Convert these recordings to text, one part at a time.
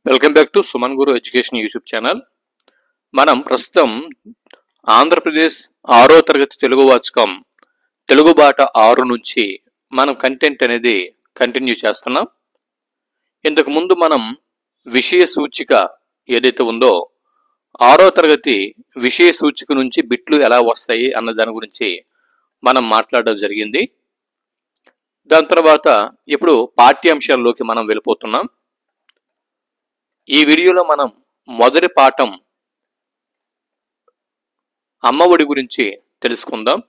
Welcome back to Suman Guru education YouTube channel. మనం ప్రస్తుతం ఆంధ్రప్రదేశ్ 6వ తరగతి తెలుగు వాచకం తెలుగు బాట 6 నుంచి మనం కంటెంట్ అనేది కంటిన్యూ చేస్తున్నాం. ఇంతకు ముందు మనం విషయ సూచిక ఏదైతే ఉందో 6వ తరగతి విషయ సూచిక నుంచి బిట్లు ఎలా వస్తాయి అన్న దాని గురించి మనం మాట్లాడడం జరిగింది. దాని తర్వాత ఇప్పుడు పాఠ్యాంశాల్లోకి మనం వెళ్ళిపోతున్నాం. ఈ వీడియోలో మనం మొదటి పాఠం అమ్మఒడి గురించి తెలుసుకుందాం.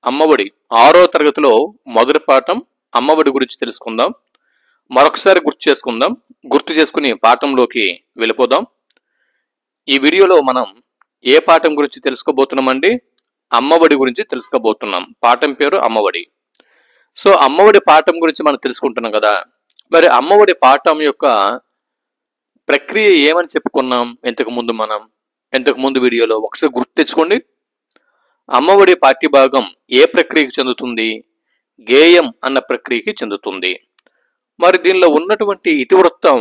అమ్మఒడి 6వ తరగతిలో మొదటి పాఠం అమ్మఒడి గురించి తెలుసుకుందాం. మరొకసారి గుర్తు చేసుకుని పాఠంలోకి వెళ్ళిపోదాం. ఈ వీడియోలో మనం ఏ పాఠం గురించి తెలుసుకోబోతున్నామండి? అమ్మఒడి గురించి తెలుసుకోబోతున్నాం. పాఠం పేరు అమ్మఒడి. సో అమ్మఒడి పాఠం గురించి మనం తెలుసుకుంటున్నాం కదా. మరి అమ్మఒడి పాఠం యొక్క ప్రక్రియ ఏమని చెప్పుకున్నాం ఇంతకు ముందు వీడియోలో ఒకసారి గుర్తు తెచ్చుకోండి. అమ్మఒడి పాఠ్యభాగం ఏ ప్రక్రియకి చెందుతుంది? గేయం అన్న ప్రక్రియకి చెందుతుంది. మరి దీనిలో ఉన్నటువంటి ఇతివృత్తం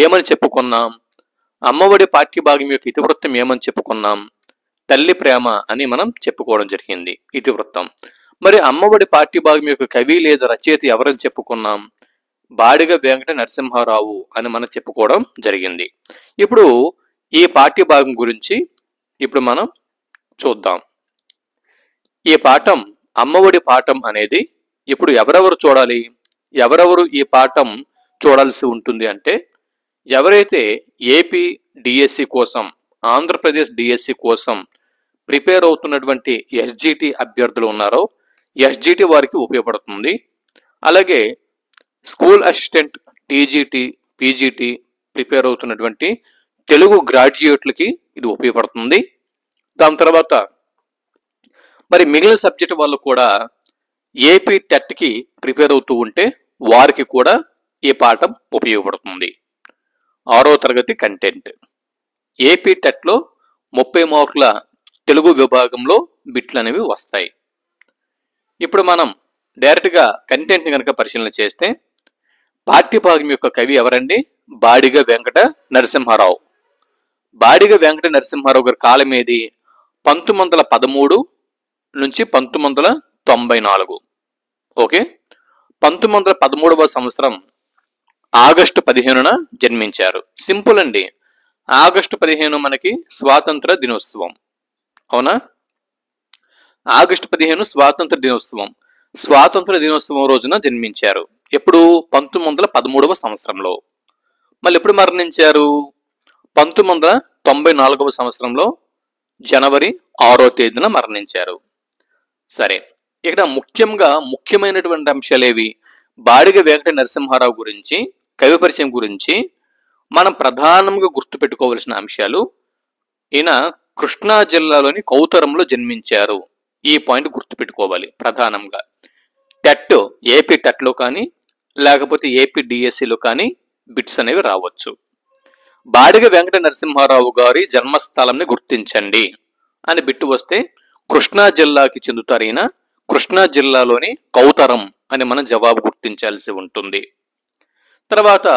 ఏమని చెప్పుకున్నాం? అమ్మఒడి పాఠ్యభాగం యొక్క ఇతివృత్తం ఏమని చెప్పుకున్నాం? తల్లి ప్రేమ అని మనం చెప్పుకోవడం జరిగింది ఇతివృత్తం. మరి అమ్మఒడి పాఠ్యభాగం యొక్క కవి లేదా రచయిత ఎవరని చెప్పుకున్నాం? బాడిగ వెంకట నరసింహారావు అని మనం చెప్పుకోవడం జరిగింది. ఇప్పుడు ఈ పాఠ్యభాగం గురించి ఇప్పుడు మనం చూద్దాం. ఈ పాఠం అమ్మఒడి పాఠం అనేది ఇప్పుడు ఎవరెవరు చూడాలి? ఎవరెవరు ఈ పాఠం చూడాల్సి ఉంటుంది అంటే, ఎవరైతే ఏపీ డిఎస్సి కోసం, ఆంధ్రప్రదేశ్ డిఎస్సి కోసం ప్రిపేర్ అవుతున్నటువంటి ఎస్జిటి అభ్యర్థులు ఉన్నారో ఎస్జిటి వారికి ఉపయోగపడుతుంది. అలాగే school assistant, TGT, PGT prepare అవుతున్నటువంటి తెలుగు గ్రాడ్యుయేట్లకి ఇది ఉపయోగపడుతుంది. దాని తర్వాత మరి మిగిలిన సబ్జెక్ట్ వాళ్ళు కూడా ఏపీ టెట్కి ప్రిపేర్ అవుతూ ఉంటే వారికి కూడా ఈ పాఠం ఉపయోగపడుతుంది. 6వ తరగతి కంటెంట్ ఏపీ టెట్లో 30 మార్కుల తెలుగు విభాగంలో బిట్లు అనేవి వస్తాయి. ఇప్పుడు మనం డైరెక్ట్గా కంటెంట్ని కనుక పరిశీలన చేస్తే పాఠ్యభాగం యొక్క కవి ఎవరండి? బాడిగ వెంకట నరసింహారావు. బాడిగ వెంకట నరసింహారావు గారి కాలం ఏది? 1913 నుంచి 1994. ఓకే, 1913వ సంవత్సరం ఆగస్టు 15న జన్మించారు. సింపుల్ అండి. ఆగస్టు 15 మనకి స్వాతంత్ర దినోత్సవం. అవునా? ఆగస్టు 15 స్వాతంత్ర దినోత్సవం. స్వాతంత్ర దినోత్సవం రోజున జన్మించారు. ఎప్పుడు? 1913వ సంవత్సరంలో. మళ్ళీ ఎప్పుడు మరణించారు? 1994వ సంవత్సరంలో జనవరి 6వ తేదీన మరణించారు. సరే, ఇక్కడ ముఖ్యమైనటువంటి అంశాలేవి? బాడిగ వెంకట నరసింహారావు గురించి, కవి పరిచయం గురించి మనం ప్రధానంగా గుర్తుపెట్టుకోవలసిన అంశాలు. ఈయన కృష్ణా జిల్లాలోని కౌతరంలో జన్మించారు. ఈ పాయింట్ గుర్తుపెట్టుకోవాలి ప్రధానంగా. టెట్, ఏపీ టెట్లో కానీ లేకపోతే ఏపీ డిఎస్సిలో కానీ బిట్స్ అనేవి రావచ్చు. బాడిగ వెంకట నరసింహారావు గారి జన్మస్థలంని గుర్తించండి అని బిట్టు వస్తే కృష్ణా జిల్లాకి చెందుతారు. ఈయన కృష్ణా జిల్లాలోని కౌతరం అని మనం జవాబు గుర్తించాల్సి ఉంటుంది. తర్వాత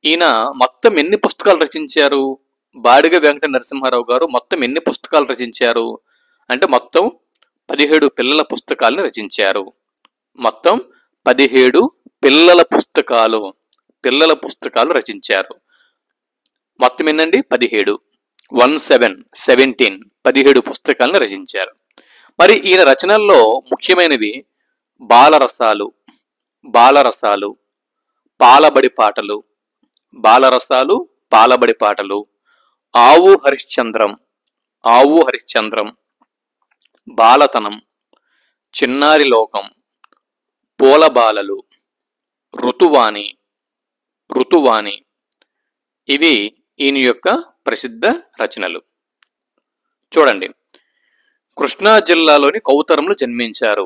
ఈయన మొత్తం ఎన్ని పుస్తకాలు రచించారు? బాడిగ వెంకట నరసింహారావు గారు మొత్తం ఎన్ని పుస్తకాలు రచించారు అంటే మొత్తం 17 పిల్లల పుస్తకాలను రచించారు. మొత్తం 17 పిల్లల పుస్తకాలు రచించారు. మొత్తం ఏంటండి? 17 17 పుస్తకాలను రచించారు. మరి ఈయన రచనల్లో ముఖ్యమైనవి బాలరసాలు, పాలబడి పాటలు, ఆవు హరిశ్చంద్రం, బాలతనం, చిన్నారి లోకం, పూలబాలలు, ఋతువాణి ఇవి ఈయన యొక్క ప్రసిద్ధ రచనలు. చూడండి, కృష్ణా జిల్లాలోని కౌతరంలో జన్మించారు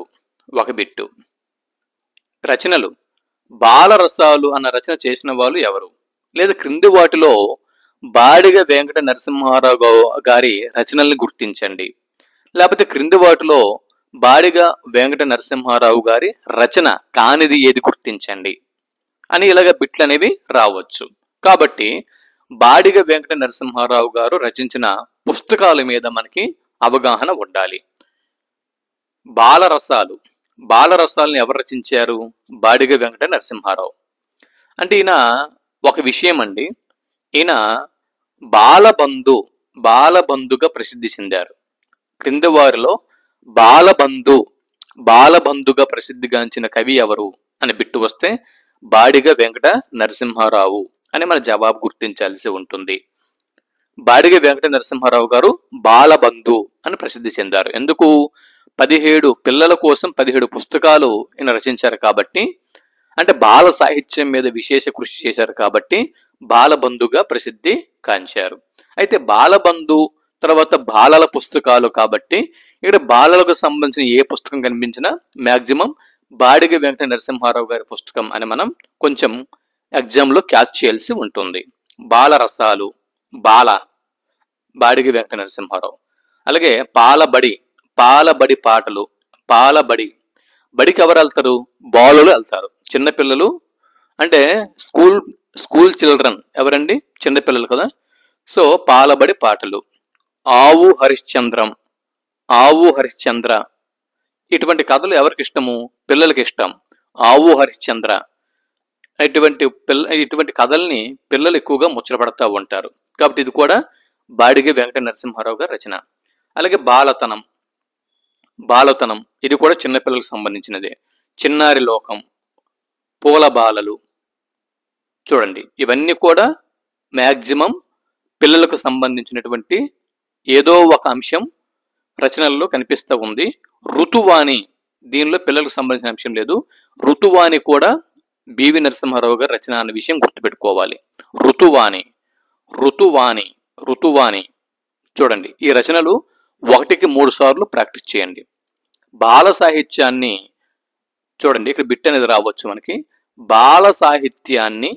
ఒక బిట్టు. రచనలు బాలరసాలు అన్న రచన చేసిన వాళ్ళు ఎవరు? లేదా క్రింది వాటిలో బాడిగ వెంకట నరసింహారావు గారి రచనల్ని గుర్తించండి. లేకపోతే క్రింది వాటిలో బాడిగ వెంకట నరసింహారావు గారి రచన కానిది ఏది గుర్తించండి. అని ఇలాగ బిట్లు అనేవి రావచ్చు. కాబట్టి బాడిగ వెంకట నరసింహారావు గారు రచించిన పుస్తకాల మీద మనకి అవగాహన ఉండాలి. బాలరసాలు. బాలరసాలను ఎవరు రచించారు? బాడిగ వెంకట నరసింహారావు. అంటే ఈయన ఒక విషయం అండి, ఈయన బాలబంధు బాలబంధుగా ప్రసిద్ధి చెందారు. క్రింది వారిలో బాలబంధుగా ప్రసిద్ధిగాంచిన కవి ఎవరు అని బిట్టు వస్తే బాడిగ వెంకట నరసింహారావు అని మన జవాబు గుర్తించాల్సి ఉంటుంది. బాడిగ వెంకట నరసింహారావు గారు బాలబంధు అని ప్రసిద్ధి చెందారు. ఎందుకు? 17 పిల్లల కోసం 17 పుస్తకాలు ఈయన రచించారు కాబట్టి, అంటే బాల సాహిత్యం మీద విశేష కృషి చేశారు కాబట్టి బాలబంధుగా ప్రసిద్ధి కాంచారు. అయితే బాలబంధు తర్వాత బాలల పుస్తకాలు కాబట్టి ఇక్కడ బాలలకు సంబంధించిన ఏ పుస్తకం కనిపించినా మ్యాక్సిమం బాడిగ వెంకట నరసింహారావు గారి పుస్తకం అని మనం కొంచెం ఎగ్జామ్లో క్యాచ్ చేయాల్సి ఉంటుంది. బాలరసాలు బాడిగ వెంకట నరసింహారావు. అలాగే పాలబడి పాటలు. బడికి ఎవరు వెళ్తారు? బాలులు వెళ్తారు, చిన్నపిల్లలు. అంటే స్కూల్ చిల్డ్రన్ ఎవరండి? చిన్నపిల్లలు కదా. సో పాలబడి పాటలు. ఆవు హరిశ్చంద్ర ఇటువంటి కథలు ఎవరికి ఇష్టము? పిల్లలకి ఇష్టం. ఆవు హరిశ్చంద్ర ఇటువంటి కథల్ని పిల్లలు ఎక్కువగా ముచ్చటపడతా ఉంటారు కాబట్టి ఇది కూడా బాడిగ వెంకట నరసింహారావు గారి రచన. అలాగే బాలతనం ఇది కూడా చిన్నపిల్లలకు సంబంధించినదే. చిన్నారి లోకం, పూల బాలలు. చూడండి, ఇవన్నీ కూడా మ్యాక్సిమం పిల్లలకు సంబంధించినటువంటి ఏదో ఒక అంశం రచనల్లో కనిపిస్తూ ఉంది. ఋతువాణి, దీనిలో పిల్లలకు సంబంధించిన అంశం లేదు. ఋతువాణి కూడా బివి నరసింహారావు గారి రచన అనే విషయం గుర్తుపెట్టుకోవాలి. ఋతువాణి చూడండి, ఈ రచనలు 1కి 3 సార్లు ప్రాక్టీస్ చేయండి. బాల సాహిత్యాన్ని చూడండి, ఇక్కడ బిట్ అనేది రావచ్చు మనకి. బాల సాహిత్యాన్ని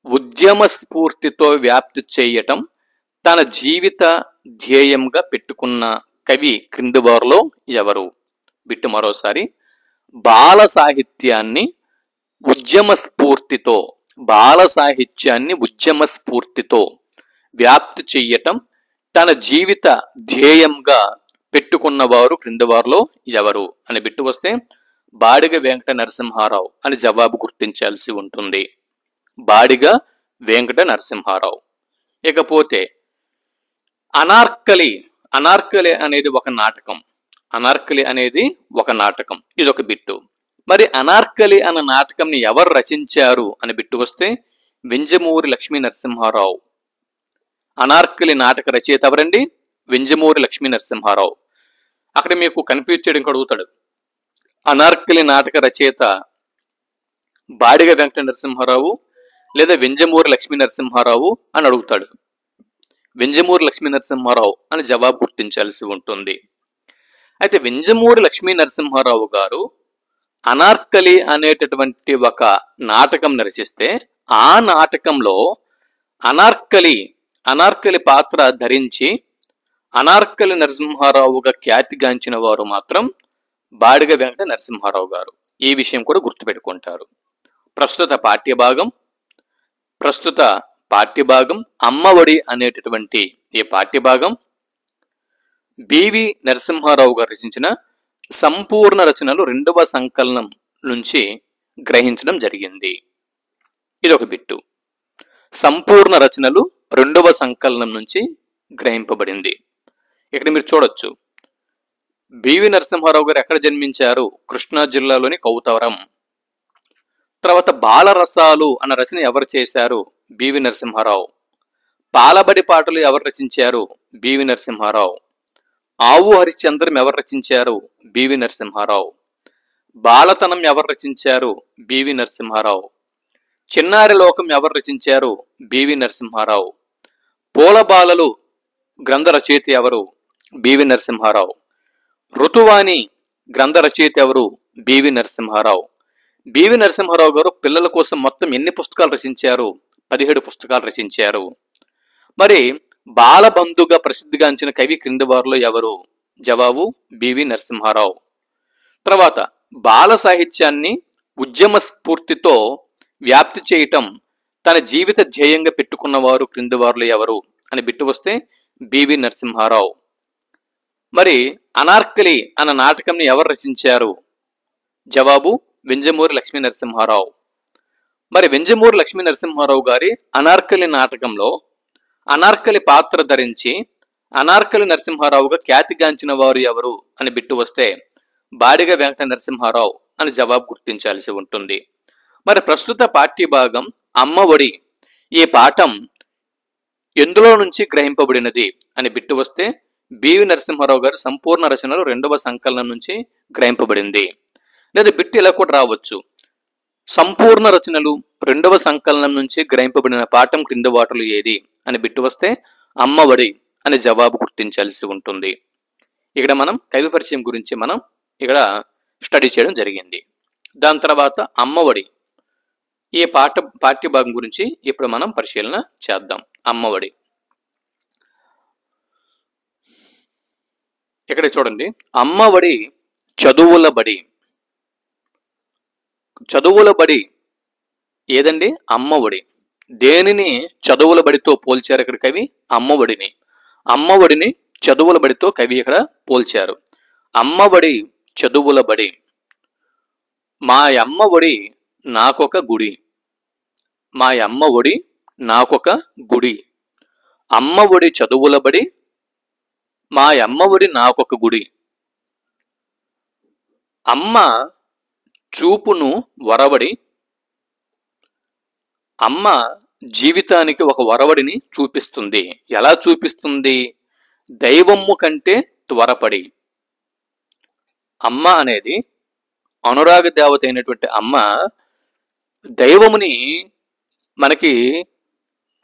ఉద్యమ స్ఫూర్తితో వ్యాప్తి చేయటం తన జీవిత ధ్యేయంగా పెట్టుకున్న కవి క్రింది వారిలో ఎవరు? బిట్టు మరోసారి. బాల సాహిత్యాన్ని ఉద్యమ స్ఫూర్తితో వ్యాప్తి చెయ్యటం తన జీవిత ధ్యేయంగా పెట్టుకున్నవారు క్రింది వారిలో ఎవరు అని బిట్టు వస్తే బాడిగ వెంకట నరసింహారావు అని జవాబు గుర్తించాల్సి ఉంటుంది. బాడిగ వెంకట నరసింహారావు. ఇకపోతే అనార్కలి అనేది ఒక నాటకం. ఇది ఒక బిట్టు. మరి అనార్కలి అన్న నాటకంని ఎవరు రచించారు అని బిట్టు వస్తే వింజమూరి లక్ష్మీ నరసింహారావు. అనార్కలి నాటక రచయిత ఎవరండి? వింజమూరి లక్ష్మీ నరసింహారావు. అక్కడ మీకు కన్ఫ్యూజ్ చేయడానికి అడుగుతాడు, అనార్కలి నాటక రచయిత బాడిగ వెంకట నరసింహారావు లేదా వింజమూరి లక్ష్మీ నరసింహారావు అని అడుగుతాడు. వింజమూరి లక్ష్మీ నరసింహారావు అని జవాబు గుర్తించాల్సి ఉంటుంది. అయితే వింజమూరి లక్ష్మీ నరసింహారావు గారు అనార్కలి అనేటటువంటి ఒక నాటకం రచిస్తే ఆ నాటకంలో అనార్కలి పాత్ర ధరించి అనార్కలి నరసింహారావుగా ఖ్యాతిగాంచిన వారు మాత్రం బాడిగ వెంకట నరసింహారావు గారు. ఈ విషయం కూడా గుర్తుపెట్టుకుంటారు. ప్రస్తుత పాఠ్యభాగం అమ్మఒడి అనేటటువంటి ఈ పాఠ్యభాగం బివి నరసింహారావు గారు రచించిన సంపూర్ణ రచనలు 2వ సంకలనం నుంచి గ్రహించడం జరిగింది. ఇది ఒక బిట్టు. సంపూర్ణ రచనలు 2వ సంకలనం నుంచి గ్రహింపబడింది. ఇక్కడ మీరు చూడొచ్చు, బివి నరసింహారావు గారు ఎక్కడ జన్మించారు? కృష్ణా జిల్లాలోని కౌతవరం. తర్వాత బాలరసాలు అన్న రచన ఎవరు చేశారు? బివి నరసింహారావు. పాలబడి పాటలు ఎవరు రచించారు? బివి నరసింహారావు. ఆవు హరిశ్చంద్రం ఎవరు రచించారు? బివి నరసింహారావు. బాలతనం ఎవరు రచించారు? బివి నరసింహారావు. చిన్నారి లోకం ఎవరు రచించారు? బివి నరసింహారావు. పూల బాలలు గ్రంథ రచయిత ఎవరు? బివి నరసింహారావు. ఋతువాణి గ్రంథ రచయిత ఎవరు? బివి నరసింహారావు. బివి నరసింహారావు గారు పిల్లల కోసం మొత్తం ఎన్ని పుస్తకాలు రచించారు? 17 పుస్తకాలు రచించారు. మరి బాలబంధుగా ప్రసిద్ధిగాంచిన కవి క్రింది వారిలో ఎవరు? జవాబు బివి నరసింహారావు. తర్వాత బాల సాహిత్యాన్ని ఉద్యమ స్ఫూర్తితో వ్యాప్తి చేయటం తన జీవిత ధ్యేయంగా పెట్టుకున్నవారు క్రింది వారులు ఎవరు అని బిట్టు వస్తే బివి నరసింహారావు. మరి అనార్కలి అన్న నాటకంని ఎవరు రచించారు? జవాబు వెంజమూరి లక్ష్మీ నరసింహారావు. మరి వెంజమూరి లక్ష్మీ నరసింహారావు గారి అనార్కలి నాటకంలో అనార్కలి పాత్ర ధరించి అనార్కలి నరసింహారావుగా ఖ్యాతిగాంచిన వారు ఎవరు అని బిట్టు వస్తే బాడిగ వెంకట నరసింహారావు అని జవాబు గుర్తించాల్సి ఉంటుంది. మరి ప్రస్తుత పాఠ్యభాగం అమ్మఒడి ఈ పాఠం ఎందులో నుంచి గ్రహింపబడినది అని బిట్టు వస్తే బివి నరసింహారావు గారి సంపూర్ణ రచనలు 2వ సంకలనం నుంచి గ్రహింపబడింది. లేదా బిట్టు ఇలా కూడా రావచ్చు, సంపూర్ణ రచనలు 2వ సంకలనం నుంచి గ్రహింపబడిన పాఠం క్రింది వాటిలో ఏది అని బిట్టు వస్తే అమ్మఒడి అనే జవాబు గుర్తించాల్సి ఉంటుంది. ఇక్కడ మనం కవి పరిచయం గురించి మనం ఇక్కడ స్టడీ చేయడం జరిగింది. దాని తర్వాత అమ్మఒడి ఈ పాఠ్యభాగం గురించి ఇప్పుడు మనం పరిశీలన చేద్దాం. అమ్మఒడి ఇక్కడ చూడండి, అమ్మఒడి చదువుల బడి. చదువుల బడి ఏదండి? అమ్మఒడి. దేనిని చదువుల బడితో పోల్చారు ఇక్కడ కవి? అమ్మఒడిని. అమ్మఒడిని చదువుల బడితో కవి ఇక్కడ పోల్చారు. అమ్మఒడి చదువుల బడి. మా అమ్మఒడి నాకొక గుడి. మా అమ్మఒడి నాకొక గుడి. అమ్మఒడి చదువుల బడి, మా అమ్మఒడి నాకొక గుడి. అమ్మ చూపును వరవడి. అమ్మ జీవితానికి ఒక వరవడిని చూపిస్తుంది. ఎలా చూపిస్తుంది? దైవమ్ము కంటే త్వరపడి. అమ్మ అనేది అనురాగ దేవత అయినటువంటి అమ్మ దైవముని మనకి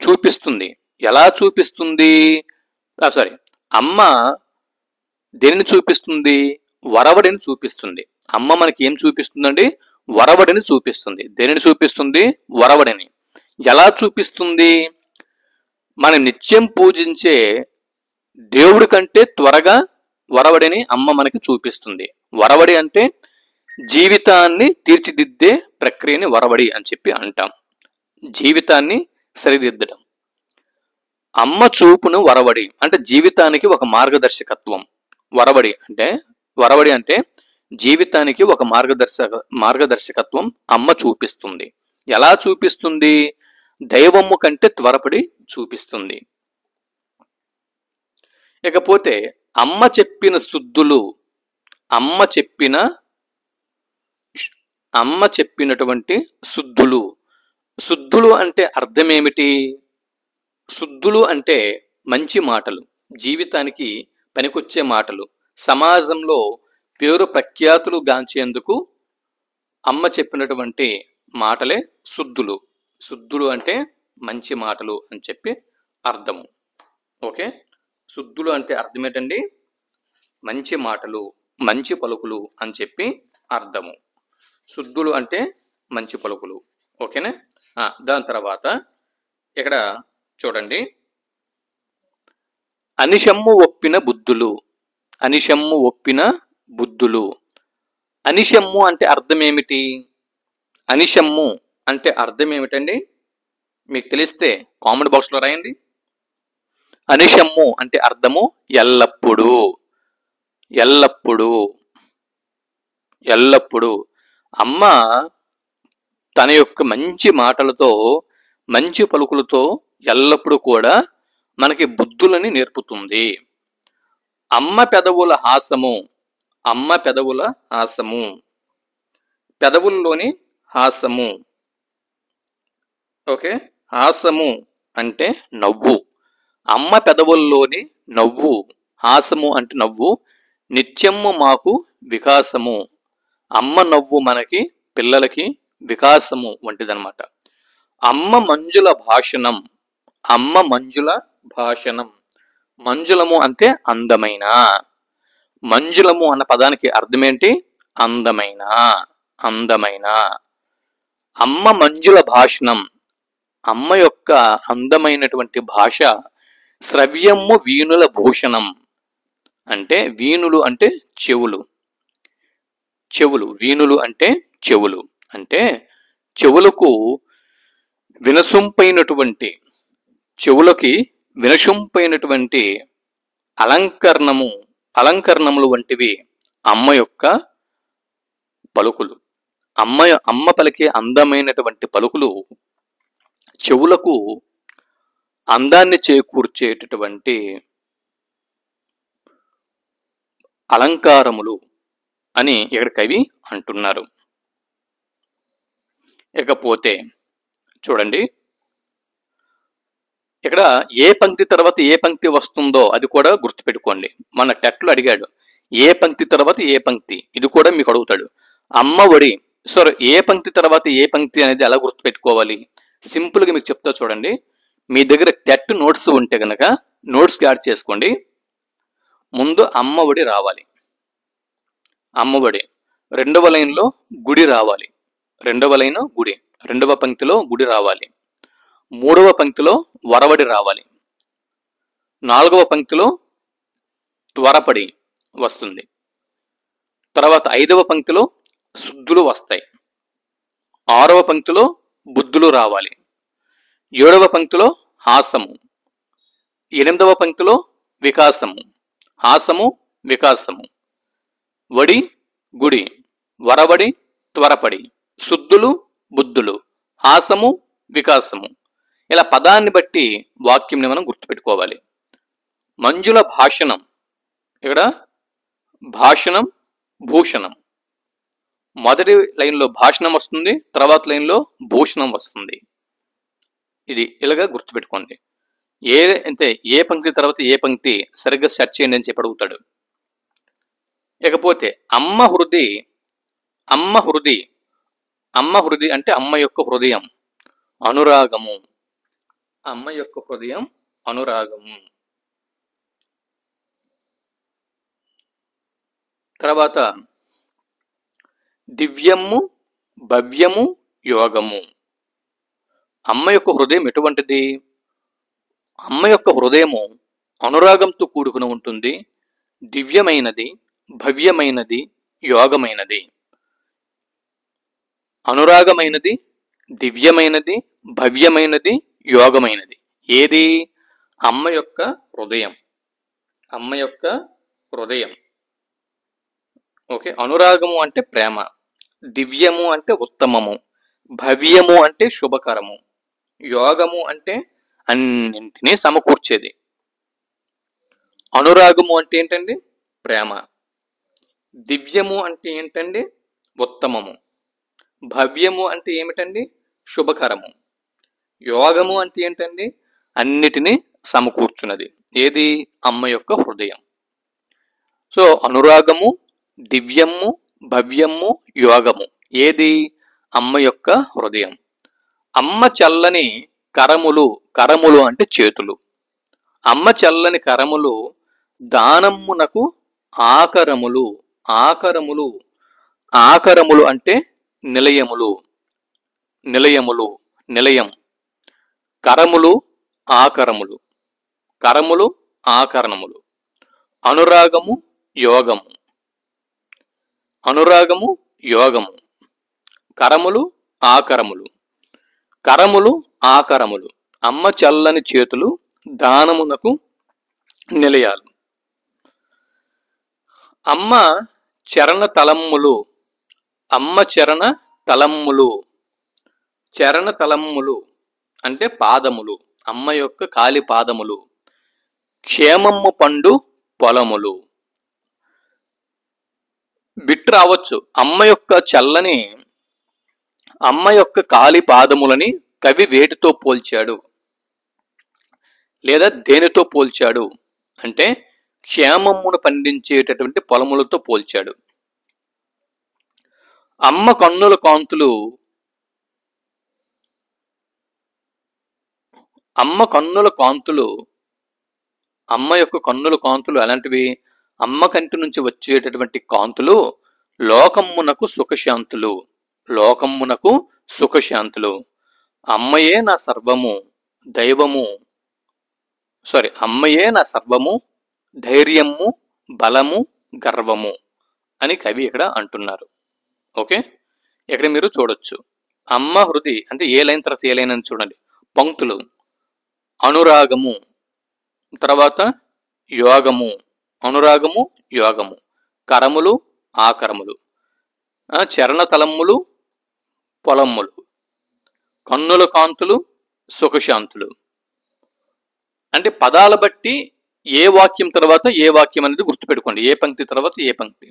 చూపిస్తుంది. ఎలా చూపిస్తుంది? అమ్మ దేనిని చూపిస్తుంది? వరవడిని చూపిస్తుంది. అమ్మ మనకి ఏం చూపిస్తుందండి? వరవడిని చూపిస్తుంది. దేనిని చూపిస్తుంది? వరవడిని. ఎలా చూపిస్తుంది? మనం నిత్యం పూజించే దేవుడి కంటే త్వరగా వరవడిని అమ్మ మనకి చూపిస్తుంది. వరవడి అంటే జీవితాన్ని తీర్చిదిద్దే ప్రక్రియని వరవడి అని చెప్పి అంటాం. జీవితాన్ని సరిదిద్దడం. అమ్మ చూపును వరవడి అంటే జీవితానికి ఒక మార్గదర్శకత్వం. వరవడి అంటే జీవితానికి ఒక మార్గదర్శకత్వం అమ్మ చూపిస్తుంది. ఎలా చూపిస్తుంది? దైవమ్ము కంటే త్వరపడి చూపిస్తుంది. ఇకపోతే అమ్మ చెప్పిన శుద్ధులు. అమ్మ చెప్పినటువంటి శుద్ధులు. శుద్ధులు అంటే అర్థం ఏమిటి? శుద్ధులు అంటే మంచి మాటలు, జీవితానికి పనికొచ్చే మాటలు, సమాజంలో పేరు ప్రఖ్యాతులు గాంచేందుకు అమ్మ చెప్పినటువంటి మాటలే శుద్ధులు. శుద్ధులు అంటే మంచి మాటలు అని చెప్పి అర్థము. ఓకే, శుద్ధులు అంటే అర్థం ఏంటండి? మంచి మాటలు, మంచి పలుకులు అని చెప్పి అర్థము. శుద్ధులు అంటే మంచి పలుకులు. ఓకేనా? దాని తర్వాత ఇక్కడ చూడండి, అనిశమ్ము ఒప్పిన బుద్ధులు. అనిశమ్ము ఒప్పిన బుద్ధులు. అనిశమ్ము అంటే అర్థం ఏమిటి? అనిశమ్ము అంటే అర్థం ఏమిటండి? మీకు తెలిస్తే కామెంట్ బాక్స్లో రాయండి. అనిశమ్ము అంటే అర్థము ఎల్లప్పుడూ. ఎల్లప్పుడూ ఎల్లప్పుడూ అమ్మ తన యొక్క మంచి మాటలతో, మంచి పలుకులతో ఎల్లప్పుడూ కూడా మనకి బుద్ధులని నేర్పుతుంది. అమ్మ పెదవుల హాసము. అమ్మ పెదవుల హాసము. పెదవుల్లోని హాసము. ఓకే, హాసము అంటే నవ్వు. అమ్మ పెదవుల్లోని నవ్వు. హాసము అంటే నవ్వు. నిత్యము మాకు వికాసము. అమ్మ నవ్వు మనకి పిల్లలకి వికాసము వంటిదనమాట. అమ్మ మంజుల భాషణం. అమ్మ మంజుల భాషణం. మంజులము అంటే అందమైన. మంజులము అన్న పదానికి అర్థమేంటి? అందమైన. అందమైన. అమ్మ మంజుల భాషణం. అమ్మ యొక్క అందమైనటువంటి భాష. శ్రవ్యము వీణుల భూషణం. అంటే వీణులు అంటే చెవులు. చెవులు. వీణులు అంటే చెవులు. అంటే చెవులకు వినసొంపైనటువంటి చెవులకి వినసొంపైనటువంటి అలంకరణములు వంటివి అమ్మ యొక్క పలుకులు. అమ్మ పలికే అందమైనటువంటి పలుకులు చెవులకు అందాన్ని చేకూర్చేటటువంటి అలంకారములు అని ఇక్కడ కవి అంటున్నారు. ఇకపోతే చూడండి, ఇక్కడ ఏ పంక్తి తర్వాత ఏ పంక్తి వస్తుందో అది కూడా గుర్తుపెట్టుకోండి. మన టెట్లో అడిగాడు ఏ పంక్తి తర్వాత ఏ పంక్తి, ఇది కూడా మీకు అడుగుతాడు. అమ్మ ఒడి, సార్ ఏ పంక్తి తర్వాత ఏ పంక్తి అనేది ఎలా గుర్తుపెట్టుకోవాలి? సింపుల్గా మీకు చెప్తా చూడండి. మీ దగ్గర టెట్ నోట్స్ ఉంటే కనుక నోట్స్కి యాడ్ చేసుకోండి. ముందు అమ్మ ఒడి రావాలి, అమ్మ ఒడి. రెండవ లైన్లో గుడి రావాలి, రెండవ లైన్ గుడి, రెండవ పంక్తిలో గుడి రావాలి. మూడవ పంక్తిలో వరవడి రావాలి. నాలుగవ పంక్తిలో త్వరపడి వస్తుంది. తర్వాత ఐదవ పంక్తిలో శుద్ధులు వస్తాయి. ఆరవ పంక్తిలో బుద్ధులు రావాలి. ఏడవ పంక్తిలో హాసము. ఎనిమిదవ పంక్తిలో వికాసము. హాసము, వికాసము. వడి, గుడి, వరవడి, త్వరపడి, శుద్ధులు, బుద్ధులు, హాసము, వికాసము. ఇలా పదాన్ని బట్టి వాక్యంని మనం గుర్తుపెట్టుకోవాలి. మంజుల భాషణం, ఇక్కడ భాషణం, భూషణం. మొదటి లైన్లో భాషణం వస్తుంది, తర్వాత లైన్లో భూషణం వస్తుంది. ఇది ఇలాగా గుర్తుపెట్టుకోండి. అంటే ఏ పంక్తి తర్వాత ఏ పంక్తి సరిగ్గా సెర్చ్ చేయండి అని చెప్పి అడుగుతాడు. ఇకపోతే అమ్మ హృది, అమ్మ హృది, అమ్మ హృది అంటే అమ్మ యొక్క హృదయం, అనురాగము. అమ్మ యొక్క హృదయం అనురాగము. తర్వాత దివ్యము, భవ్యము, యోగము. అమ్మ యొక్క హృదయం ఎటువంటిది? అమ్మ యొక్క హృదయము అనురాగంతో కూడుకుని ఉంటుంది, దివ్యమైనది, భవ్యమైనది, యోగమైనది. అనురాగమైనది, దివ్యమైనది, భవ్యమైనది, యోగమైనది. ఏది? అమ్మ యొక్క హృదయం, అమ్మ యొక్క హృదయం. ఓకే. అనురాగము అంటే ప్రేమ, దివ్యము అంటే ఉత్తమము, భవ్యము అంటే శుభకరము, యోగము అంటే అన్నింటినీ సమకూర్చేది. అనురాగము అంటే ఏంటండి? ప్రేమ. దివ్యము అంటే ఏంటండి? ఉత్తమము. భవ్యము అంటే ఏమిటండి? శుభకరము. యోగము అంటే ఏంటండి? అన్నిటినీ సమకూర్చున్నది. ఏది? అమ్మ యొక్క హృదయం. సో అనురాగము, దివ్యము, భవ్యము, యోగము. ఏది? అమ్మ యొక్క హృదయం. అమ్మ చల్లని కరములు, కరములు అంటే చేతులు. అమ్మ చల్లని కరములు దానమ్మునకు ఆకరములు, ఆకరములు. ఆకరములు అంటే నిలయములు, నిలయములు, నిలయం. కరములు, ఆకరములు, కరములు, ఆకరణములు. అనురాగము, యోగము, అనురాగము, యోగము. కరములు, ఆకరములు, కరములు, ఆకరములు. అమ్మ చల్లని చేతులు దానమునకు నిలయాలు. అమ్మ చరణ తలమ్ములు, అమ్మ చరణ తలమ్ములు. చరణ తలమ్ములు అంటే పాదములు, అమ్మ యొక్క కాలి పాదములు. క్షేమమ్ము పండు పొలములు. బిట్ రావచ్చు. అమ్మ యొక్క చల్లని, అమ్మ యొక్క కాలి పాదములని కవి వేటితో పోల్చాడు లేదా దేనితో పోల్చాడు అంటే క్షేమమ్మును పండించేటటువంటి పొలములతో పోల్చాడు. అమ్మ కన్నుల కాంతులు, అమ్మ కన్నుల కాంతులు, అమ్మ యొక్క కన్నుల కాంతులు ఎలాంటివి? అమ్మ కంటి నుంచి వచ్చేటటువంటి కాంతులు లోకమ్మునకు సుఖశాంతులు, లోకమ్మునకు సుఖశాంతులు. అమ్మయే నా సర్వము, దైవము, అమ్మయే నా సర్వము, ధైర్యము, బలము, గర్వము అని కవి ఇక్కడ అంటున్నారు. ఓకే, ఇక్కడ మీరు చూడొచ్చు అమ్మ హృది అంటే ఏ లైన్ తర్వాత ఏ లైన్ అని చూడండి. పంక్తులు అనురాగము, తర్వాత యోగము, అనురాగము యోగము, కరములు ఆకరములు, చరణ తలమ్ములు పొలమ్ములు, కన్నుల కాంతులు సుఖశాంతులు. అంటే పదాల బట్టి ఏ వాక్యం తర్వాత ఏ వాక్యం అనేది గుర్తుపెట్టుకోండి. ఏ పంక్తి తర్వాత ఏ పంక్తి.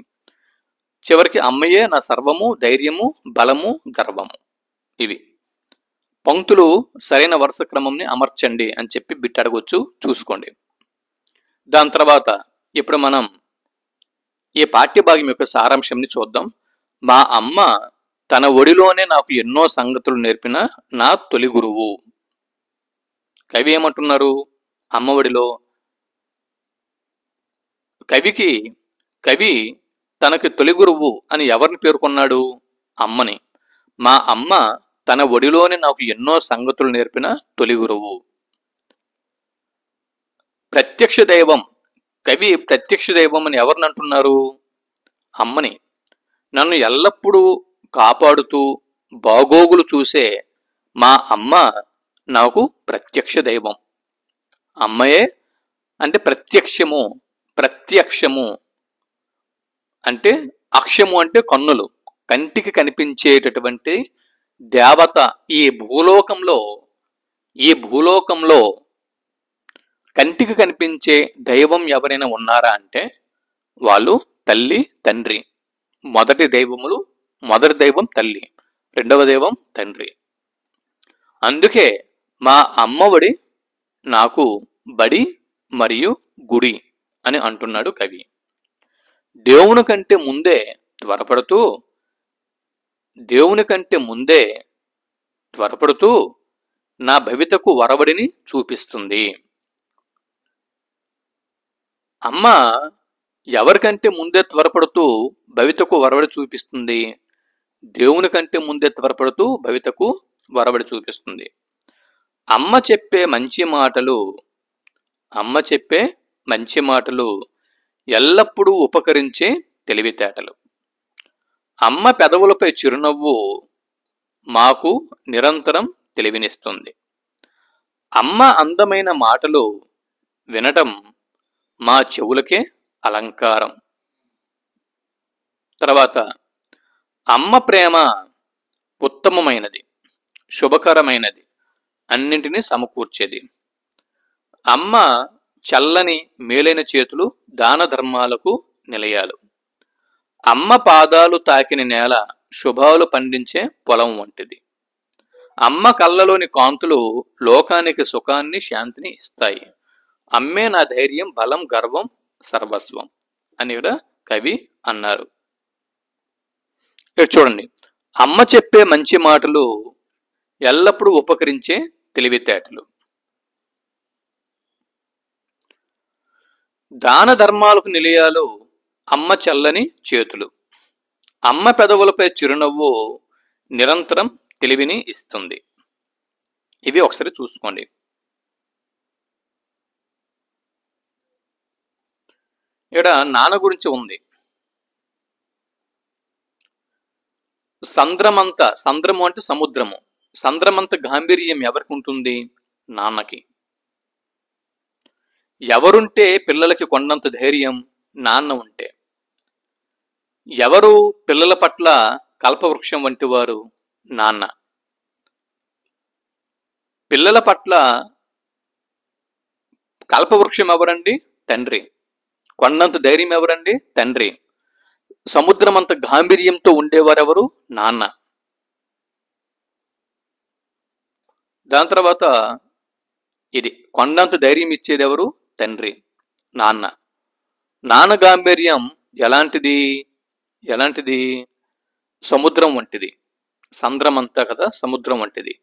చివరికి అమ్మయే నా సర్వము, ధైర్యము, బలము, గర్వము. ఇవి పంక్తులు సరైన వరుస క్రమంని అమర్చండి అని చెప్పి బిట్ అడగొచ్చు, చూసుకోండి. దాని తర్వాత ఇప్పుడు మనం ఈ పాఠ్యభాగం యొక్క సారాంశంని చూద్దాం. మా అమ్మ తన ఒడిలోనే నాకు ఎన్నో సంగతులు నేర్పిన నా తొలి గురువు. కవి ఏమంటున్నారు? అమ్మ ఒడిలో కవి తనకి తొలి గురువు అని ఎవరిని పేర్కొన్నాడు? అమ్మని. మా అమ్మ తన ఒడిలోనే నాకు ఎన్నో సంగతులు నేర్పిన తొలి గురువు. ప్రత్యక్ష దైవం, కవి ప్రత్యక్ష దైవం అని ఎవరిని అంటున్నారు? అమ్మని. నన్ను ఎల్లప్పుడూ కాపాడుతూ బాగోగులు చూసే మా అమ్మ నాకు ప్రత్యక్ష దైవం. అమ్మయే అంటే ప్రత్యక్షము అంటే అక్షము అంటే కన్నులు, కంటికి కనిపించేటటువంటి దేవత. ఈ భూలోకంలో కంటికి కనిపించే దైవం ఎవరైనా ఉన్నారా అంటే వాళ్ళు తల్లి తండ్రి. మొదటి దైవం తల్లి, రెండవ దైవం తండ్రి. అందుకే మా అమ్మఒడి నాకు బడి మరియు గుడి అని అంటున్నాడు కవి. దేవుని కంటే త్వరపడుతూ నా భవితకు వరవడిని చూపిస్తుంది. అమ్మ ఎవరికంటే ముందే త్వరపడుతూ భవితకు వరవడి చూపిస్తుంది? దేవుని కంటే ముందే త్వరపడుతూ భవితకు వరవడి చూపిస్తుంది. అమ్మ చెప్పే మంచి మాటలు ఎల్లప్పుడూ ఉపకరించే తెలివితేటలు. అమ్మ పెదవులపై చిరునవ్వు మాకు నిరంతరం తెలివినిస్తుంది. అమ్మ అందమైన మాటలు వినటం మా చెవులకే అలంకారం. తర్వాత అమ్మ ప్రేమ ఉత్తమమైనది, శుభకరమైనది, అన్నింటినీ సమకూర్చేది. అమ్మ చల్లని మేలైన చేతులు దాన ధర్మాలకు నిలయాలు. అమ్మ పాదాలు తాకిన నేల శుభాలు పండించే పొలం వంటిది. అమ్మ కళ్ళలోని కాంతులు లోకానికి సుఖాన్ని శాంతిని ఇస్తాయి. అమ్మే నా ధైర్యం, బలం, గర్వం, సర్వస్వం అని కూడా కవి అన్నారు. ఇక్కడ చూడండి, అమ్మ చెప్పే మంచి మాటలు ఎల్లప్పుడూ ఉపకరించే తెలివితేటలు. దాన ధర్మాలకు నిలయాలు అమ్మ చల్లని చేతులు. అమ్మ పెదవులపై చిరునవ్వు నిరంతరం తెలివిని ఇస్తుంది. ఇవి ఒకసారి చూసుకోండి. ఇక్కడ నాన్న గురించి ఉంది. సంద్రము అంటే సముద్రము. సంద్రమంత గాంభీర్యం ఎవరికి ఉంటుంది? నాన్నకి. ఎవరుంటే పిల్లలకి కొండంత ధైర్యం? నాన్న ఉంటే. ఎవరు పిల్లల పట్ల కల్పవృక్షం వంటి వారు? నాన్న. పిల్లల పట్ల కల్పవృక్షం ఎవరండి? తండ్రి. కొండంత ధైర్యం ఎవరండి? తండ్రి. సముద్రమంత గాంభీర్యంతో ఉండేవారెవరు? నాన్న. దాని తర్వాత ఇది కొండంత ధైర్యం ఇచ్చేది ఎవరు? తండ్రి, నాన్న. నాన్న గాంభీర్యం ఎలాంటిది? సముద్రం వంటిది. సంద్రమంతా కదా సముద్రం వంటిది.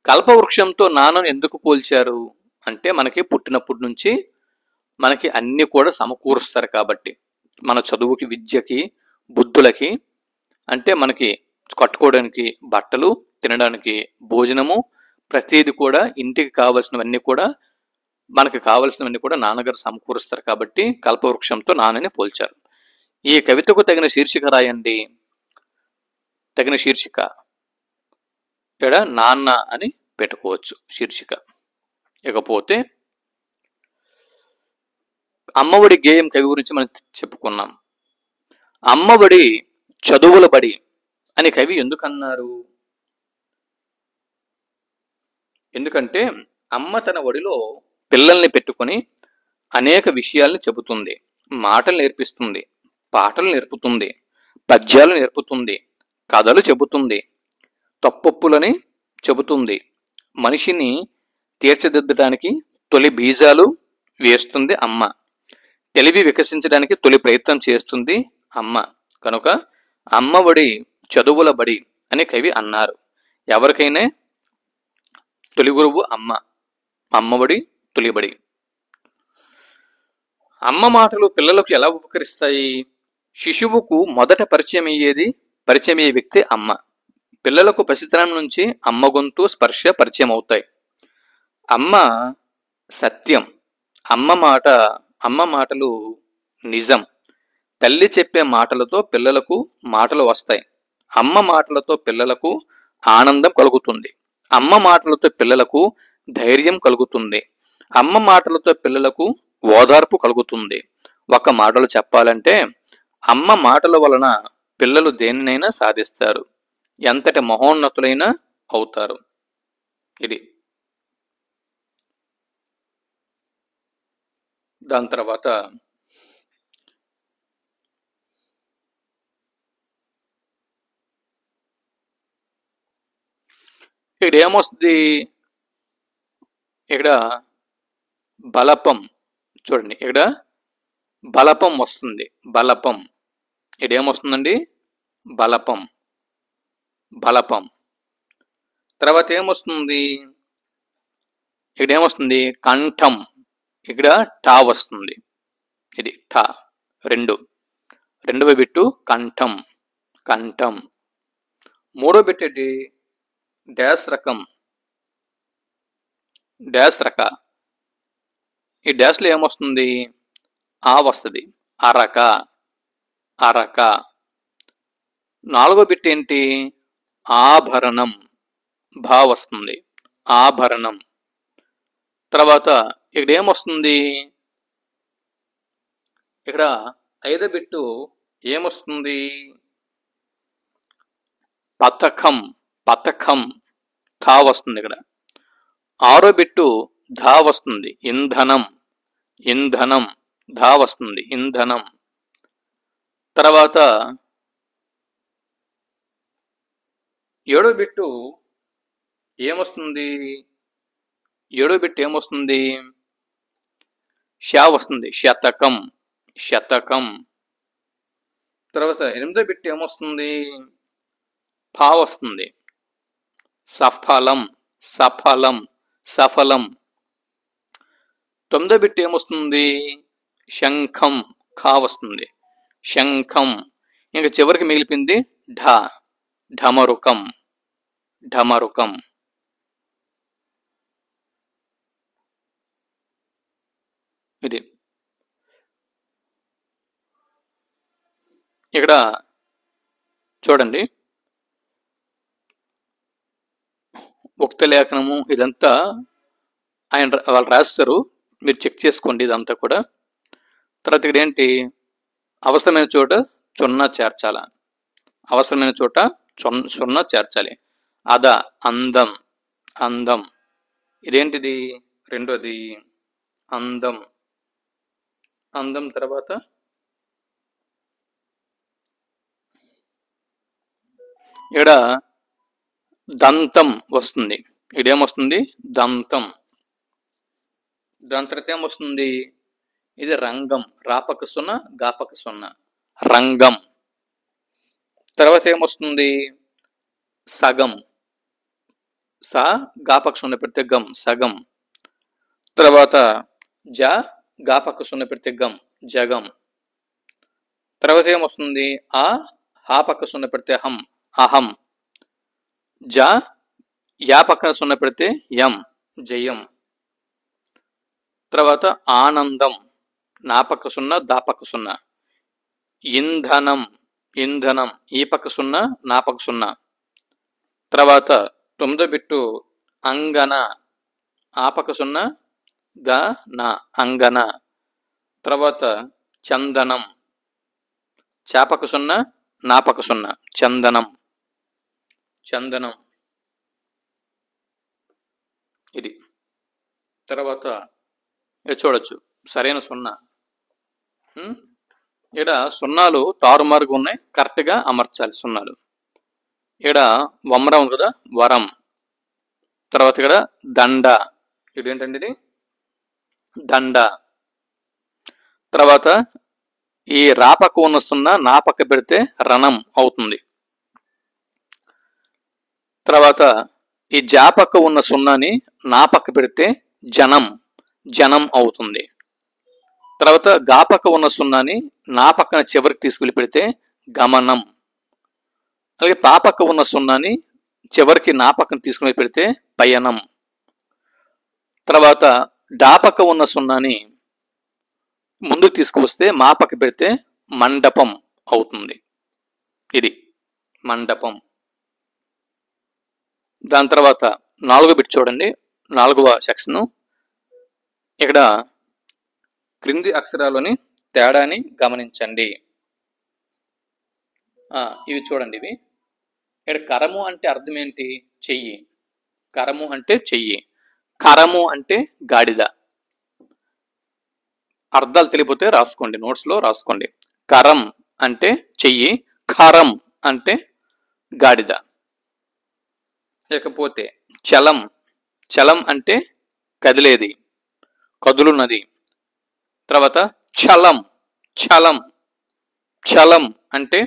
కల్పవృక్షంతో నాన్నను ఎందుకు పోల్చారు అంటే మనకి పుట్టినప్పటి నుంచి మనకి అన్ని కూడా సమకూరుస్తారు కాబట్టి. మన చదువుకి, విద్యకి, బుద్ధులకి, అంటే మనకి కట్టుకోవడానికి బట్టలు, తినడానికి భోజనము, ప్రతిదీ కూడా ఇంటికి కావలసినవన్నీ కూడా నాన్నగారు సమకూరుస్తారు కాబట్టి కల్పవృక్షంతో నాన్నని పోల్చారు. ఈ కవితకు తగిన శీర్షిక రాయండి. తగిన శీర్షిక ఇక్కడ నాన్న అని పెట్టుకోవచ్చు శీర్షిక. ఇకపోతే అమ్మఒడి గేయం కవి గురించి మనం చెప్పుకున్నాం. అమ్మఒడి చదువుల బడి అని కవి ఎందుకన్నారు? ఎందుకంటే అమ్మ తన ఒడిలో పిల్లల్ని పెట్టుకొని అనేక విషయాల్ని చెబుతుంది, మాటలు నేర్పిస్తుంది, పాటలు నేర్పుతుంది, పద్యాలు నేర్పుతుంది, కథలు చెబుతుంది, తప్పొప్పులని చెబుతుంది, మనిషిని తీర్చిదిద్దడానికి తొలి బీజాలు వేస్తుంది అమ్మ, తెలివి వికసించడానికి తొలి ప్రయత్నం చేస్తుంది అమ్మ. కనుక అమ్మఒడి చదువుల బడి అని కవి అన్నారు. ఎవరికైనా తొలి గురువు అమ్మ, అమ్మఒడి తొలిబడి. అమ్మ మాటలు పిల్లలకు ఎలా ఉపకరిస్తాయి? శిశువుకు మొదట పరిచయం అయ్యే వ్యక్తి అమ్మ. పిల్లలకు పసితనం నుంచి అమ్మ గొంతు, స్పర్శ పరిచయం అవుతాయి. అమ్మ సత్యం, అమ్మ మాటలు నిజం. తల్లి చెప్పే మాటలతో పిల్లలకు మాటలు వస్తాయి. అమ్మ మాటలతో పిల్లలకు ఆనందం కలుగుతుంది. అమ్మ మాటలతో పిల్లలకు ధైర్యం కలుగుతుంది. అమ్మ మాటలతో పిల్లలకు ఓదార్పు కలుగుతుంది. ఒక మాటలు చెప్పాలంటే అమ్మ మాటల వలన పిల్లలు దేనినైనా సాధిస్తారు, ఎంతటి మహోన్నతులైనా అవుతారు. ఇది దాని తర్వాత ఇక్కడ ఏమొస్తుంది? ఇక్కడ బలపం చూడండి, ఇక్కడ బలపం వస్తుంది. బలపం ఇక్కడ ఏమొస్తుందండి? బలపం, బలపం. తర్వాత ఏమొస్తుంది? ఇక్కడ ఏమొస్తుంది? కంఠం. ఇక్కడ టా వస్తుంది. ఇది టా. రెండవ బిట్టు కంఠం, కంఠం. మూడో బిట్టేటి డాష్ రకం, డాష్ రక. ఈ డాష్లో ఏమొస్తుంది? ఆ వస్తుంది. అరక, అరక. నాలుగో బిట్ ఏంటి? ఆభరణం, భా వస్తుంది. ఆభరణం. తర్వాత ఇక్కడ ఏమొస్తుంది? ఇక్కడ ఐదో బిట్టు ఏమొస్తుంది? పతకం, పతకం. థా వస్తుంది ఇక్కడ. ఆరో బిట్టు ధా వస్తుంది. ఇంధనం, ఇంధనం. ధా వస్తుంది. ఇంధనం. తర్వాత ఏడో బిట్టు ఏమొస్తుంది? ఏడో బిట్టు ఏమొస్తుంది? షా వస్తుంది. శతకం, శతకం. తర్వాత ఎనిమిదో బిట్టు ఏమొస్తుంది? ఫా వస్తుంది. సఫలం, సఫలం, సఫలం. తొమ్మిదో బిట్టు ఏమొస్తుంది? శంఖం, ఖా వస్తుంది. శంఖం. ఇంకా చివరికి మిగిలిపింది ఢ, ఢమరుకం, ఢమరుకం. ఇది ఇక్కడ చూడండి, ఉక్త లేఖనము ఇదంతా వాళ్ళు రాస్తారు, మీరు చెక్ చేసుకోండి ఇదంతా కూడా. తర్వాత ఇక్కడ ఏంటి? అవసరమైన చోట చున్నా చేర్చాల, అవసరమైన చోట సున్నా చేర్చాలి. అద అందం, అందం. ఇదేంటిది? రెండోది అందం, అందం. తర్వాత ఇక్కడ దంతం వస్తుంది. ఇదేమొస్తుంది? దంతం. దాని తర్వాత ఏమొస్తుంది? ఇది రంగం, రాపక సున్న, గాపక సున్న, రంగం. తర్వాత ఏమొస్తుంది? సగం, సా గాపక సున్న పెడితే గం, సగం. తర్వాత జ గాపక సున్న పెడితే గం, జగం. తర్వాత ఏమొస్తుంది? ఆ హా పక్క సున్న పెడితే హం, అహం. జ యా పక్కన సున్న పెడితే యం, జయం. తర్వాత ఆనందం, నా పక్క సున్న, దా పక్క సున్న. ఇంధనం, ఇంధనం. ఈ పక్క సున్న, నా పక్క సున్న. తర్వాత తొమ్మిదో బిట్టు అంగన, ఆపక సున్నా గా నా అంగన. తర్వాత చందనం, చాపక సున్నా నాపక సున్నా చందనం, చందనం. ఇది తర్వాత ఇది చూడొచ్చు సరైన సున్నా. ఇక్కడ సున్నాలు తారుమారుగా ఉన్నాయి, కరెక్ట్గా అమర్చాలి సున్నాలు. ఇక్కడ వమ్రం కదా, వరం. తర్వాత ఇక్కడ దండ, ఇదేంటండి ఇది దండ. తర్వాత ఈ రాపక్క ఉన్న సున్నా నా పక్క పెడితే రణం అవుతుంది. తర్వాత ఈ జాపక్క ఉన్న సున్నాని నా పక్క పెడితే జనం, జనం అవుతుంది. తర్వాత గా పక్క ఉన్న సున్నాని నా పక్కన చివరికి తీసుకెళ్ళి పెడితే గమనం. అలాగే పాపక్క ఉన్న సున్నాని చివరికి నా పక్కన తీసుకుని పెడితే పయనం. తర్వాత డాపక్క ఉన్న సున్నాని ముందుకు తీసుకువస్తే మా పక్క పెడితే మండపం అవుతుంది. ఇది మండపం. దాని తర్వాత 4వ బిట్ చూడండి, 4వ సెక్షను. ఇక్కడ క్రింది అక్షరాలని తేడాని గమనించండి. ఇవి చూడండి. ఇవి ఇక్కడ కరము అంటే అర్థం ఏంటి? చెయ్యి. కరము అంటే చెయ్యి. కరము అంటే గాడిద. అర్థాలు తెలియపోతే రాసుకోండి, నోట్స్లో రాసుకోండి. కరం అంటే చెయ్యి, ఖరం అంటే గాడిద. ఇకపోతే చలం, చలం అంటే కదిలేది, కదులున్నది. తర్వాత చలం, చలం, చలం అంటే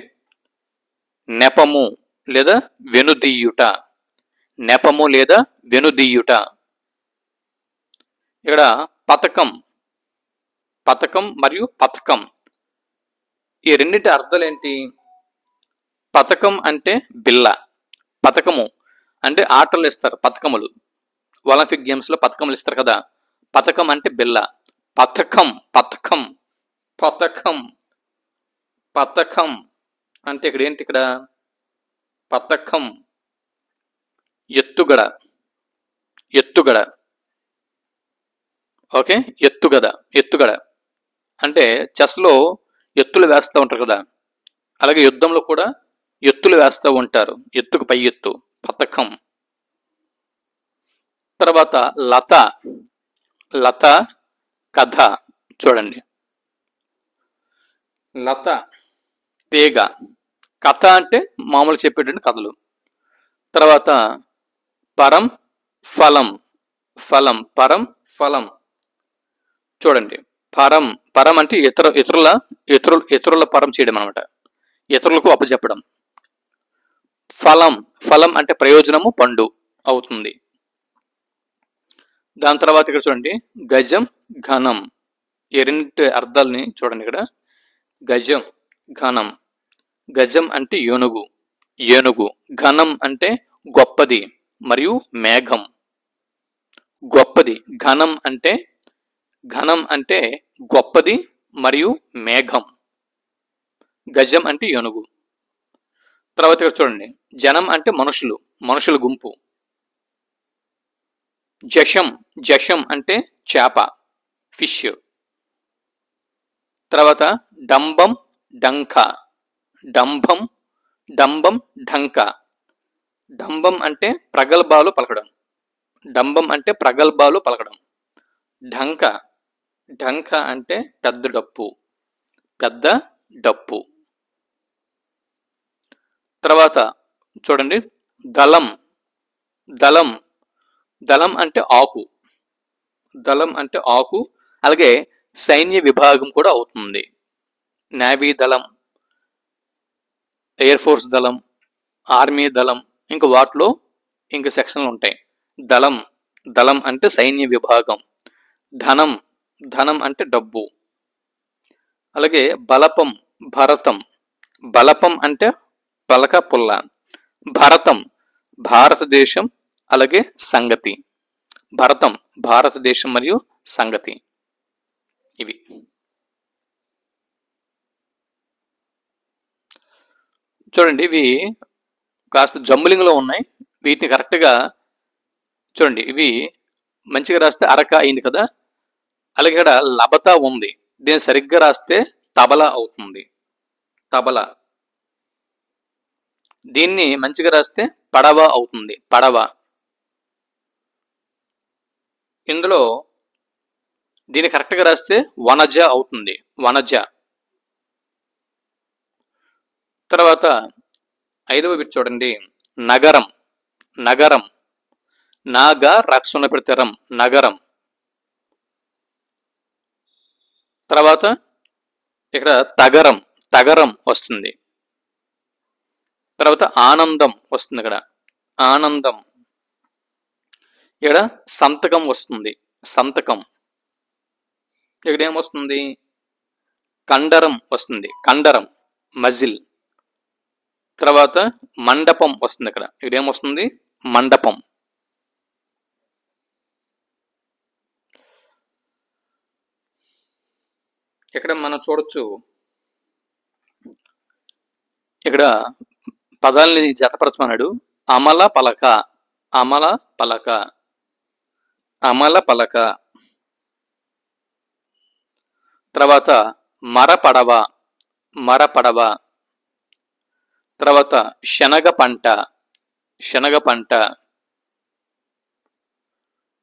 నెపము లేదా వెనుదీయుట, నెపము లేదా వెనుదీయుట. ఇక్కడ పథకం, పథకం మరియు పథకం, ఈ రెండింటి అర్థాలు ఏంటి? పథకం అంటే బిల్ల, పథకము అంటే ఆటలు ఇస్తారు, పథకములు ఒలింపిక్ గేమ్స్లో పథకములు ఇస్తారు కదా, పథకం అంటే బిల్ల. పథకం, పథకం, పథకం, పథకం అంటే ఇక్కడ ఏంటి? ఇక్కడ పథకం ఎత్తుగడ, ఎత్తుగడ. ఓకే, ఎత్తుగడ, ఎత్తుగడ అంటే చెస్లో ఎత్తులు వేస్తూ ఉంటారు కదా, అలాగే యుద్ధంలో కూడా ఎత్తులు వేస్తూ ఉంటారు, ఎత్తుకు పై ఎత్తు, పథకం. తర్వాత లత, లత కథ. చూడండి, లత తీగ, కథ అంటే మామూలు చెప్పేటువంటి కథలు. తర్వాత పరం ఫలం, ఫలం, పరం ఫలం. చూడండి, పరం, పరం అంటే ఇతరుల పరం చేయడం అనమాట, ఇతరులకు అప్పచెప్పడం. ఫలం, ఫలం అంటే ప్రయోజనము, పండు అవుతుంది. దాని తర్వాత ఇక్కడ చూడండి గజం, ఘనం, ఈ రెండు అర్థాలని చూడండి. ఇక్కడ గజం, ఘనం. గజం అంటే ఏనుగు, ఏనుగు. ఘనం అంటే గొప్పది మరియు మేఘం, గొప్పది. ఘనం అంటే, ఘనం అంటే గొప్పది మరియు మేఘం. గజం అంటే ఏనుగు. తర్వాత ఇక్కడ చూడండి జనం అంటే మనుషులు, మనుషుల గుంపు. జషం, జషం అంటే చేప, ఫిష్. తర్వాత డంబం, డంక, డంబం, డంబం, ఢంక. డంబం అంటే ప్రగల్భాలు పలకడం, డంబం అంటే ప్రగల్భాలు పలకడం. ఢంక, ఢంక అంటే పెద్ద డప్పు, పెద్ద డప్పు. తర్వాత చూడండి దళం, దళం, దళం అంటే ఆకు, దళం అంటే ఆకు. అలాగే సైన్య విభాగం కూడా అవుతుంది. నేవీ దళం, ఎయిర్ ఫోర్స్ దళం, ఆర్మీ దళం, ఇంకా వాటిలో ఇంకా సెక్షన్లు ఉంటాయి. దళం, దళం అంటే సైన్య విభాగం. ధనం, ధనం అంటే డబ్బు. అలాగే బలపం, భరతం, బలపం అంటే పలక పుల్ల. భరతం భారతదేశం, అలాగే సంగతి. భరతం భారతదేశం మరియు సంగతి. ఇవి చూడండి, ఇవి కాస్త జంబులింగ్లో ఉన్నాయి, వీటిని కరెక్ట్గా చూడండి. ఇవి మంచిగా రాస్తే అరక అయింది కదా. అలాగే ఇక్కడ లబత ఉంది, దీన్ని సరిగ్గా రాస్తే తబల అవుతుంది. తబల. దీన్ని మంచిగా రాస్తే పడవ అవుతుంది. పడవ. ఇందులో దీన్ని కరెక్ట్గా రాస్తే వనజ అవుతుంది. వనజ. తర్వాత 5వ బిట్ చూడండి. నగరం. నగరం. నాగా రక్షణ పెడతారం. నగరం. తర్వాత ఇక్కడ తగరం. తగరం వస్తుంది. తర్వాత ఆనందం వస్తుంది. ఇక్కడ ఆనందం. ఇక్కడ సంతకం వస్తుంది. సంతకం. ఇక్కడ ఏమొస్తుంది? కండరం వస్తుంది. కండరం. మజిల్. తర్వాత మండపం వస్తుంది. ఇక్కడ ఏమొస్తుంది? మండపం. ఇక్కడ మనం చూడొచ్చు, ఇక్కడ పదాలని జతపరచమన్నాడు. అమల పలక. అమల పలక. అమల పలక. తర్వాత మరపడవ. మరపడవ. తర్వాత శనగ పంట. శనగ పంట.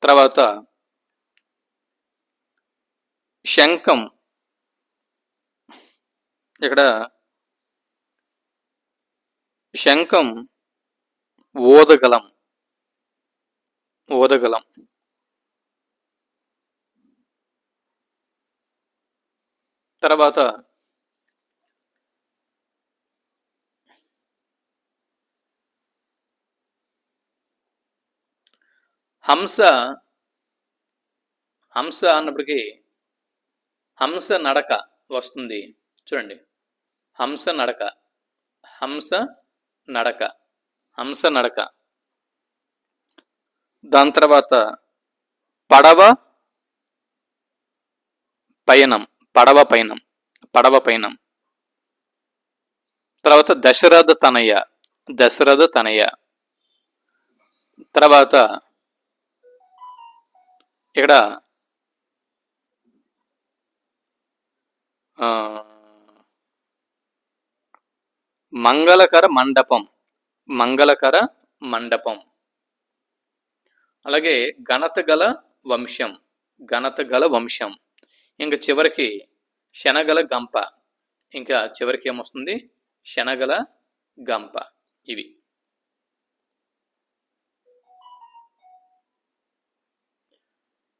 తర్వాత శంఖం. ఇక్కడ శంఖం ఓదగలం. ఓదగలం. తర్వాత హంస. హంస అన్నప్పటికీ హంస నడక వస్తుంది. చూడండి, హంస నడక. హంస నడక. హంస నడక. దాని తర్వాత పడవ పయనం. పడవ పయనం. పడవ పయనం. తర్వాత దశరథ తనయ. దశరథ తనయ. తర్వాత ఇక్కడ మంగళకర మండపం. మంగళకర మండపం. అలాగే ఘనత గల వంశం. ఘనత గల వంశం. ఇంకా చివరికి శనగల గంప. ఇంకా చివరికి ఏమొస్తుంది? శనగల గంప. ఇవి.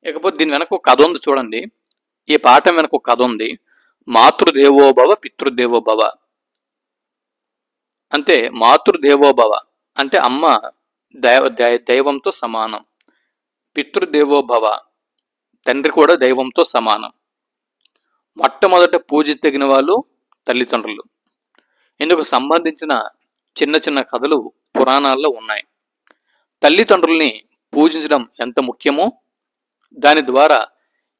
ఇకపోతే దీని వెనక ఒక కథ ఉంది చూడండి. ఈ పాఠం వెనక ఒక కథ ఉంది. మాతృదేవోభవ పితృదేవోభవ. అంటే మాతృదేవోభవ అంటే అమ్మ దైవంతో సమానం. పితృదేవోభవ తండ్రి కూడా దైవంతో సమానం. మొట్టమొదట పూజించదగిన వాళ్ళు తల్లిదండ్రులు. ఇందుకు సంబంధించిన చిన్న చిన్న కథలు పురాణాల్లో ఉన్నాయి. తల్లిదండ్రుల్ని పూజించడం ఎంత ముఖ్యమో, దాని ద్వారా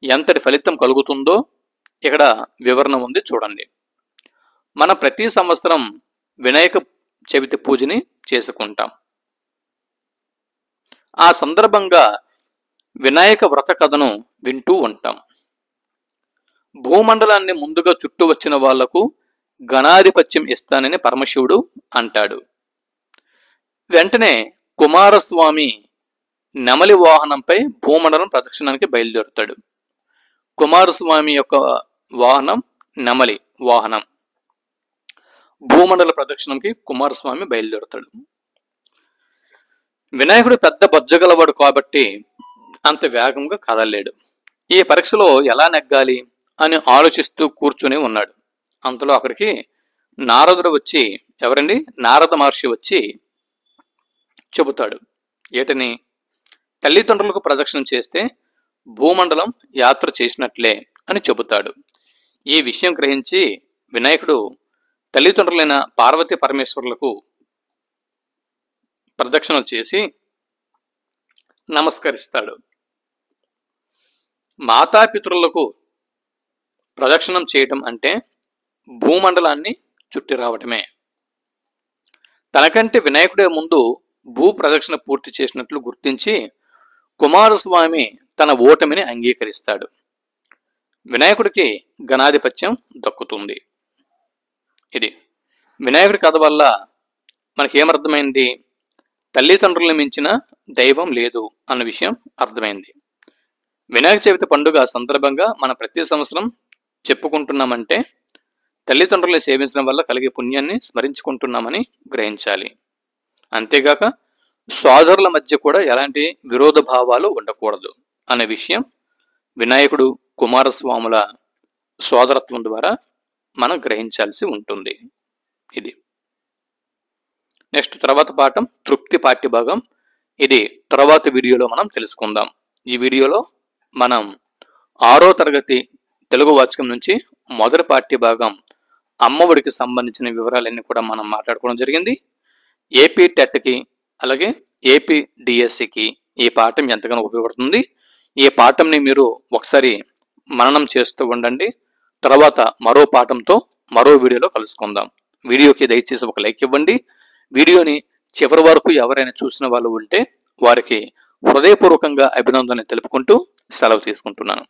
ఎంతటి ఫలితం కలుగుతుందో ఇక్కడ వివరణ ఉంది చూడండి. మనం ప్రతి సంవత్సరం వినాయక చవితి పూజని చేసుకుంటాం. ఆ సందర్భంగా వినాయక వ్రత కథను వింటూ ఉంటాం. భూమండలాన్ని ముందుగా చుట్టూ వచ్చిన వాళ్లకు గణాధిపత్యం ఇస్తానని పరమశివుడు అంటాడు. వెంటనే కుమారస్వామి నెమలి వాహనంపై భూమండలం ప్రదక్షిణానికి బయలుదేరుతాడు. కుమారస్వామి యొక్క వాహనం నెమలి వాహనం. భూమండల ప్రదక్షిణంకి కుమారస్వామి బయలుదేరుతాడు. వినాయకుడు పెద్ద బొజ్జగలవాడు కాబట్టి అంత వేగంగా కదలలేడు. ఈ పరీక్షలో ఎలా నెగ్గాలి అని ఆలోచిస్తూ కూర్చుని ఉన్నాడు. అంతలో అక్కడికి నారదుడు వచ్చి, ఎవరండి? నారద మహర్షి వచ్చి చెబుతాడు. ఏటని? తల్లిదండ్రులకు ప్రదక్షిణం చేస్తే భూమండలం యాత్ర చేసినట్లే అని చెబుతాడు. ఈ విషయం గ్రహించి వినాయకుడు తల్లిదండ్రులైన పార్వతీ పరమేశ్వరులకు ప్రదక్షిణలు చేసి నమస్కరిస్తాడు. మాతాపితరులకు ప్రదక్షిణం చేయటం అంటే భూమండలాన్ని చుట్టి రావటమే. తనకంటే వినాయకుడే ముందు భూ ప్రదక్షిణ పూర్తి చేసినట్లు గుర్తించి కుమారస్వామి తన ఓటమిని అంగీకరిస్తాడు. వినాయకుడికి గణాధిపత్యం దక్కుతుంది. ఇది వినాయకుడి కథ వల్ల మనకేమర్థమైంది? తల్లిదండ్రులను మించిన దైవం లేదు అన్న విషయం అర్థమైంది. వినాయక చవితి పండుగ సందర్భంగా మనం ప్రతి సంవత్సరం చెప్పుకుంటున్నామంటే తల్లిదండ్రులను సేవించడం వల్ల కలిగే పుణ్యాన్ని స్మరించుకుంటున్నామని గ్రహించాలి. అంతేగాక సోదరుల మధ్య కూడా ఎలాంటి విరోధ భావాలు ఉండకూడదు అనే విషయం వినాయకుడు కుమారస్వాముల సోదరత్వం ద్వారా మనం గ్రహించాల్సి ఉంటుంది. ఇది నెక్స్ట్ తర్వాత పాఠం తృప్తి పాఠ్యభాగం. ఇది తర్వాత వీడియోలో మనం తెలుసుకుందాం. ఈ వీడియోలో మనం 6వ తరగతి తెలుగు వాచకం నుంచి మొదటి పాఠ్యభాగం అమ్మఒడికి సంబంధించిన వివరాలన్నీ కూడా మనం మాట్లాడుకోవడం జరిగింది. ఏపీ టెట్కి అలాగే ఏపీ డిఎస్సికి ఈ పాఠం ఎంతగానో ఉపయోగపడుతుంది. ఈ పాఠంని మీరు ఒకసారి మననం చేస్తూ ఉండండి. తర్వాత మరో పాఠంతో మరో వీడియోలో కలుసుకుందాం. వీడియోకి దయచేసి ఒక లైక్ ఇవ్వండి. వీడియోని చివరి వరకు ఎవరైనా చూసిన వాళ్ళు ఉంటే వారికి హృదయపూర్వకంగా అభినందనలు తెలుపుకుంటూ సెలవు తీసుకుంటున్నాను.